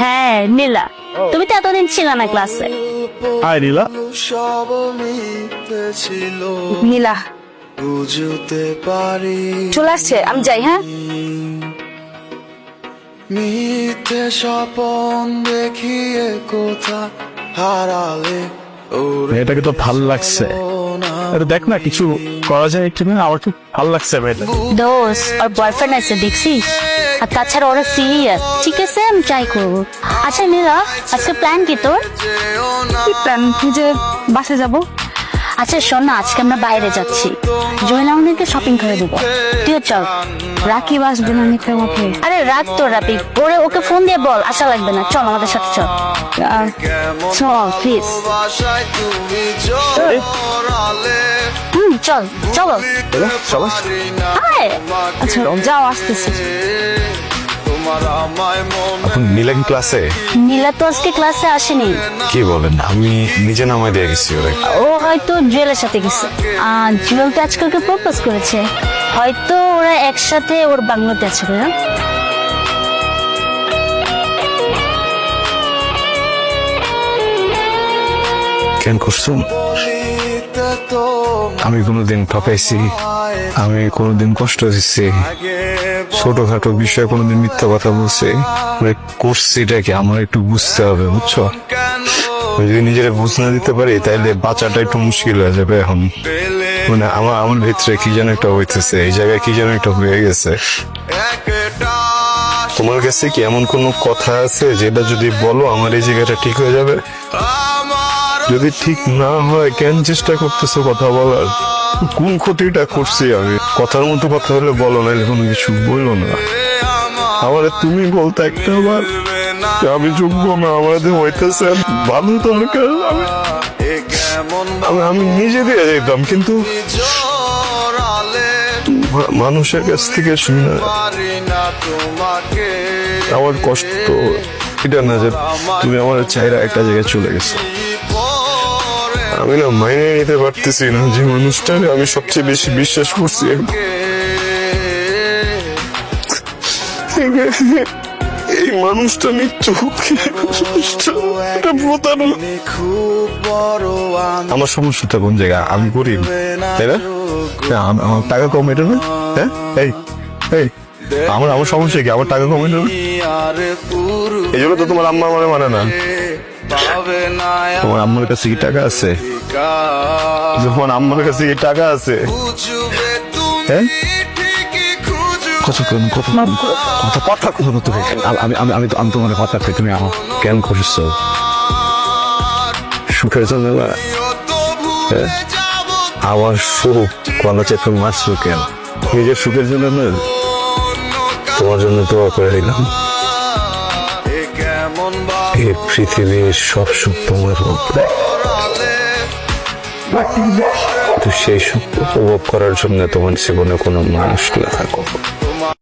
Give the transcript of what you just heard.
হ্যাঁ নীলা, তুমি তো এতদিন ছিল না ক্লাসে। হাই নীলা। নীলা চলে আসছে, আমি যাই। হ্যাঁ মিথ্যে স্বপন দেখিয়ে কোথা হারালে মেয়েটাকে তো ভাল লাগছে। আরে দেখ না, কিছু করা যায় একটু না? আমার খুব ভাল লাগছে মেয়েটা। দোষ আর বয়ফ্রেন্ড আছে দেখছিস, আর তাছাড়া ওরা সিরিয়াস। ঠিক আছে আমি ট্রাই করবো। আচ্ছা নীলা, আজকে প্ল্যান কি তোর? প্ল্যান যে বাসে যাব। আচ্ছা শোন না, আজকে আমরা বাইরে যাচ্ছি, জয়েল আমাদেরকে শপিং করে দেবো। তুইও চল। রাকিব আসবে না নিতে আমাকে? আরে রাখ তো রাকিব, ওকে ফোন দিয়ে বল আসা লাগবে না। চল আমাদের সাথে চল, চল প্লিজ। চল চলো। আচ্ছা যাও, আসতেছি। এখন নীলা কি ক্লাসে? নীলা তো আজকে ক্লাসে আসেনি। কি বলেন, আমি নিজে নামাই দিয়ে গেছি ওরে। ও হয়তো জুয়েলের সাথে গেছে। জুয়েল তো আজকালকে প্রপোজ করেছে, হয়তো ওরা একসাথে ওর বাংলোতে আছে। কেন করছো? আমি কোনোদিন ঠকাইছি? আমি কোনোদিন কষ্ট দিচ্ছি? ছোটখাটো বিষয়ে কোনোদিন মিথ্যা কথা বলছি? করছি এটা কি আমার একটু বুঝতে হবে, বুঝছো? যদি নিজের বুঝ না দিতে পারি তাইলে বাঁচাটা একটু মুশকিল হয়ে যাবে। এখন মানে আমার ভিতরে কি যেন একটা হইতেছে, এই জায়গায় কি যেন একটা হয়ে গেছে। তোমার কাছে কি এমন কোনো কথা আছে যেটা যদি বলো আমার এই জায়গাটা ঠিক হয়ে যাবে? যদি ঠিক না হয় কেন চেষ্টা করতেছো কথা বলার? কোন ক্ষতিটা করছি আমি? কথার মতো কথা হলে বলো, নাহলে কোনো কিছু বললো না। আমার তুমি বলতে একটা বার আমি যোগ্য না, আমাদের হইতেছে ভালো দরকার, আমি নিজে দিয়ে যেতাম, কিন্তু মানুষের কাছ থেকে শুনে আমার কষ্ট এটা না যে তুমি আমার চাইরা একটা জায়গায় চলে গেছো। আমি না মাইনে নিতে পারতেছি না যে মানুষটাকে আমি সবচেয়ে বেশি বিশ্বাস করছি এই মানুষটা মৃত্যু। আমার সমস্যাটা কোন জায়গায়? আমি গরিব, তাই না? আমার টাকা কম, এটা না? হ্যাঁ এই আমার সমস্যা কি? আমার টাকা কম, এটা না? এই জন্য তো তোমার আম্মা আমার মানে না। তোমার আম্মার কাছে কি টাকা আছে? তোমার আম্মার কাছে কি টাকা আছে? হ্যাঁ, আমি তোমার কথা তুমি আমার কেন করছো? সুখের জন্য আমার সুখ কোনো চেয়ে তুমি মারছো কেন? নিজের সুখের জন্য না, তোমার জন্য দোয়া করে দিলাম। এই পৃথিবীর সব সুখ তোমার মধ্যে, সেই সুখ উপভোগ করার জন্য তোমার জীবনে কোনো মানুষ না থাকো।